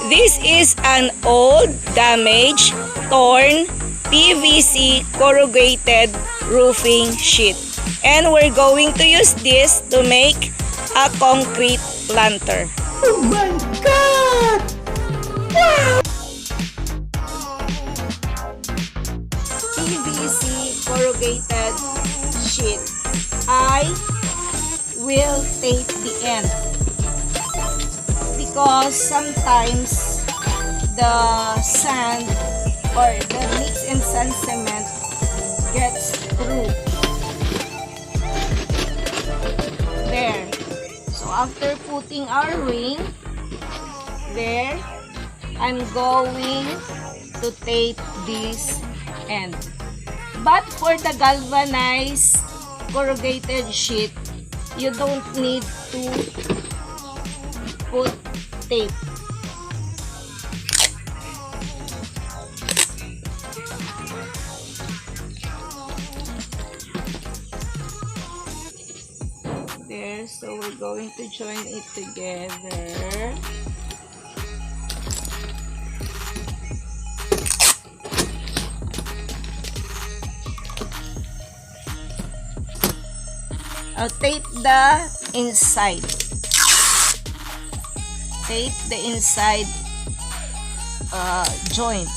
This is an old, damaged, torn PVC corrugated roofing sheet. And we're going to use this to make a concrete planter. Oh my God! Wow! PVC corrugated sheet. I will tape the end because sometimes the sand or the mix and sand cement gets through. There. So after putting our ring there, I'm going to tape this end. But for the galvanized corrugated sheet, you don't need to put tape. There, so we're going to join it together. I'll tape the inside. Tape the inside joint.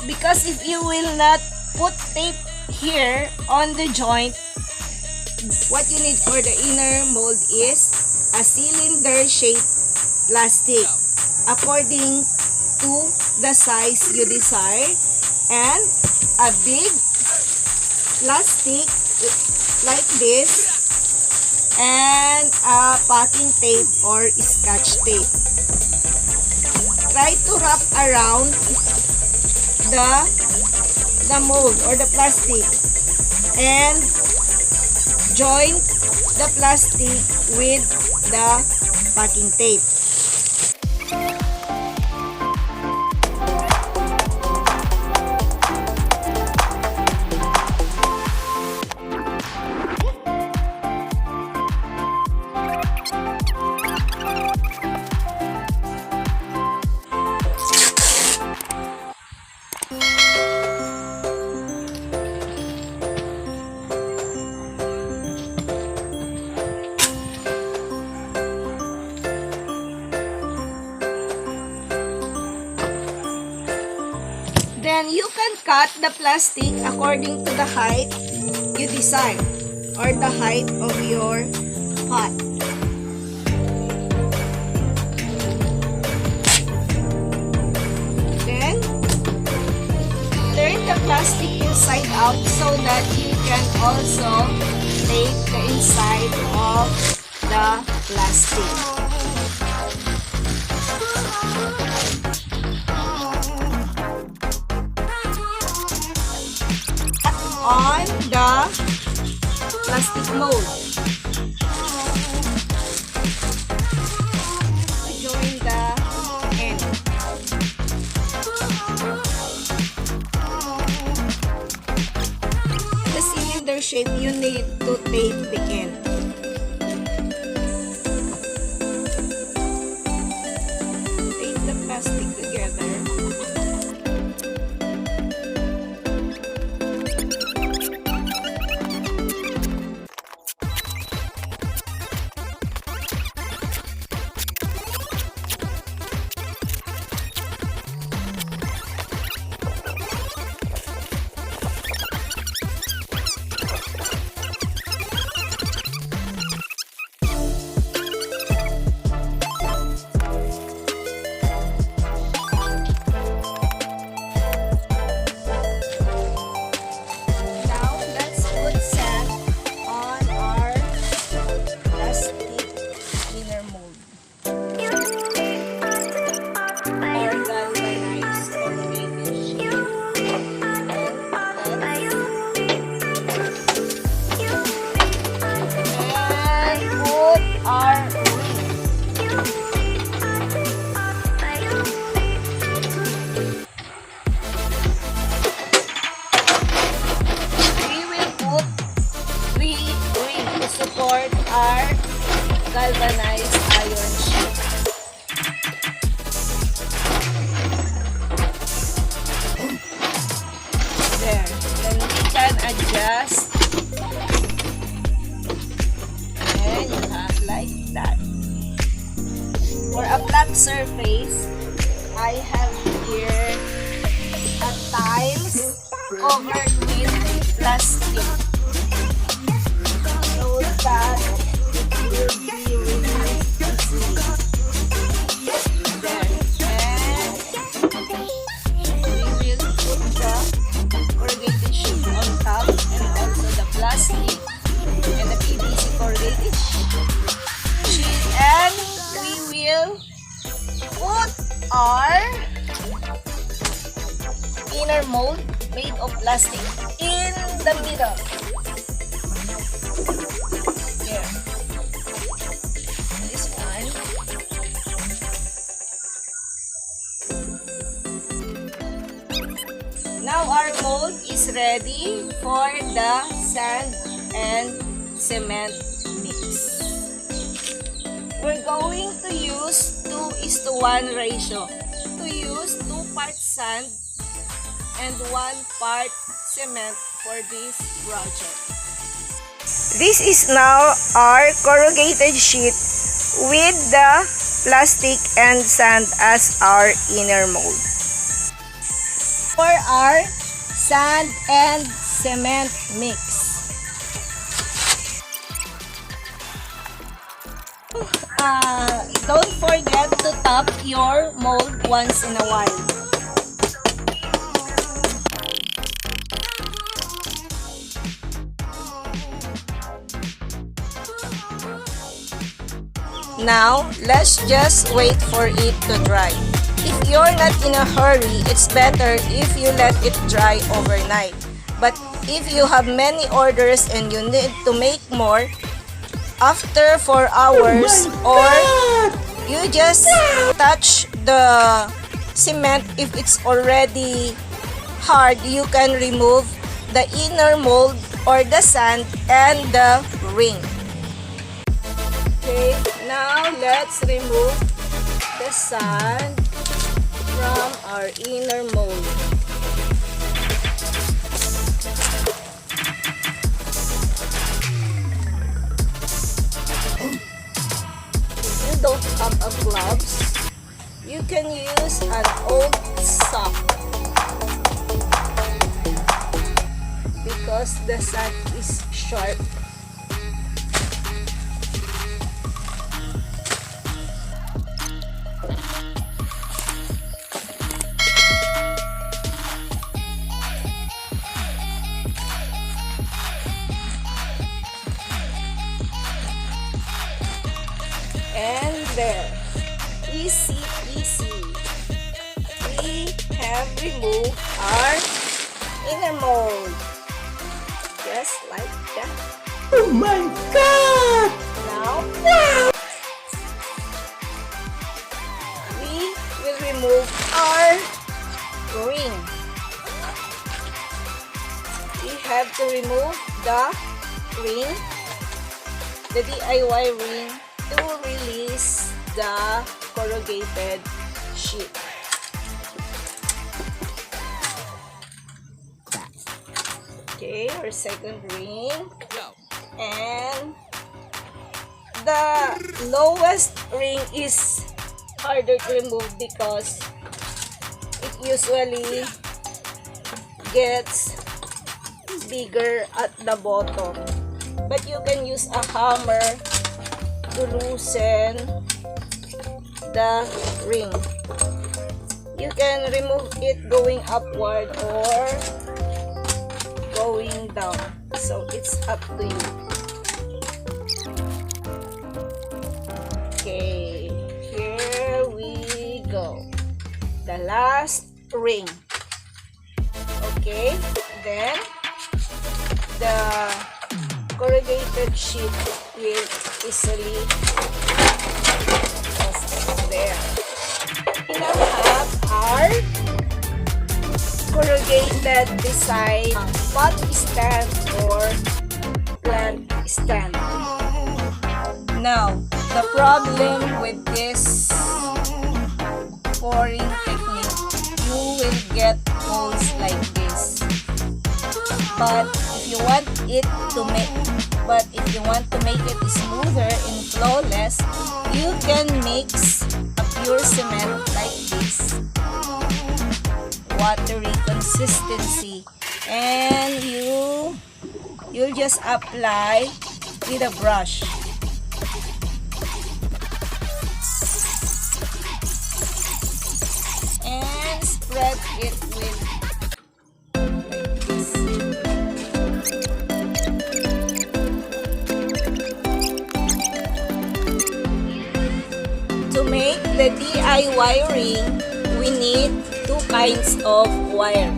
Because if you will not put tape here on the joint, what you need for the inner mold is a cylinder-shaped plastic according to the size you desire, and a big plastic like this, and a packing tape or scotch tape. Try to wrap around the mold or the plastic and join the plastic with the packing tape. Then you can cut the plastic according to the height you desire or the height of your pot. Then turn the plastic inside out so that you can also take the inside of the plastic. On the plastic mold. Join the end. The cylinder shape, you need to tape the end. Tape the plastic together. that. For a flat surface, I have here a tiles covered with plastic so that it will be really easy. There. And we will put the corrugated sheet on top and also the plastic and the PVC corrugated sheet, and we will put our inner mold made of plastic in the middle. Here. This one. Now our mold is ready for the sand and cement mix. We're going to use 2:1 ratio. To use 2 parts sand and 1 part cement for this project. This is now our corrugated sheet with the plastic and sand as our inner mold. For our sand and cement mix. Don't forget to tap your mold once in a while. Now, let's just wait for it to dry. If you're not in a hurry, it's better if you let it dry overnight. But if you have many orders and you need to make more, after 4 hours, or you just touch the cement, if it's already hard, you can remove the inner mold or the sand and the ring. Okay, now let's remove the sand from our inner mold. If you don't have a gloves, you can use an old sock because the sand is sharp. And there, easy peasy, we have removed our inner mold, just like that. Oh my God! Now, Wow! we will remove our ring. We have to remove the ring, the DIY ring, to release the corrugated sheet. Okay, our second ring. And the lowest ring is harder to remove because it usually gets bigger at the bottom. But you can use a hammer to loosen the ring. You can remove it going upward or going down, so it's up to you. Okay, here we go, the last ring. Okay, then the corrugated sheet will easily just there. We now have our corrugated design pot stand or plant stand. Now, the problem with this pouring technique, you will get holes like this. But if you want to make it smoother and flawless, You can mix a pure cement like this, watery consistency, and you'll just apply with a brush. And spread it with like this. To make the DIY ring, we need two kinds of wire.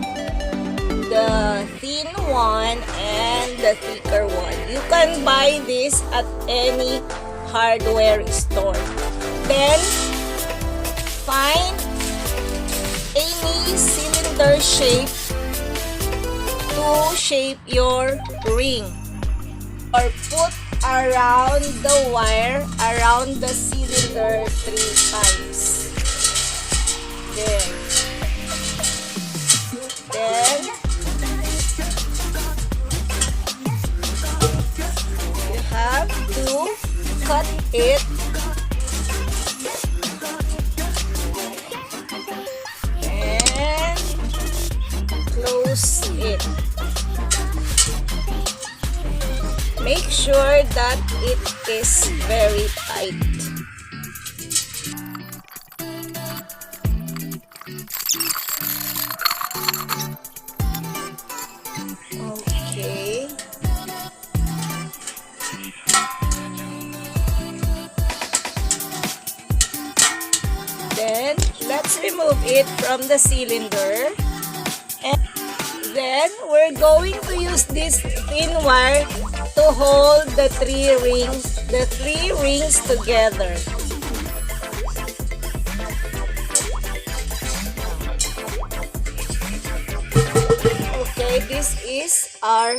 The thin one and the thicker one. You can buy this at any hardware store. Then, find any cylinder shape to shape your ring. Or put around the wire, around the cylinder 3 times. There. Then, you have to cut it and close it. Make sure that it is very tight. Okay. Then, let's remove it from the cylinder. And then, we're going to use this thin wire to hold the three rings together. Okay, this is our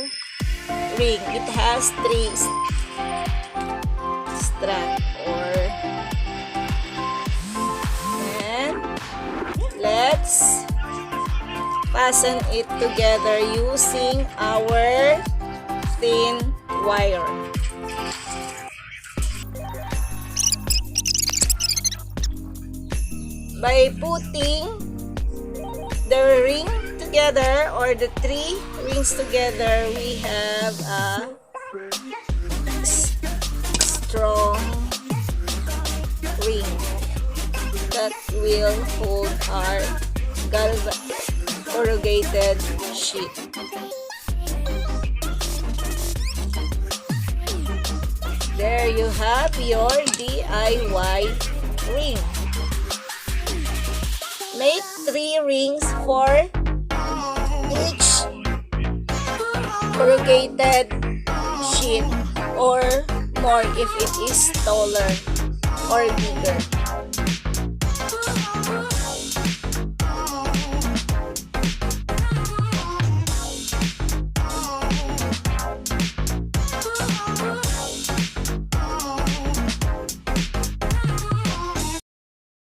ring. It has 3 strands. And let's fasten it together using our thin wire. By putting the ring together, or the 3 rings together, we have a strong ring that will hold our corrugated sheet. There you have your DIY ring. Make 3 rings for each corrugated sheet, or more if it is taller or bigger.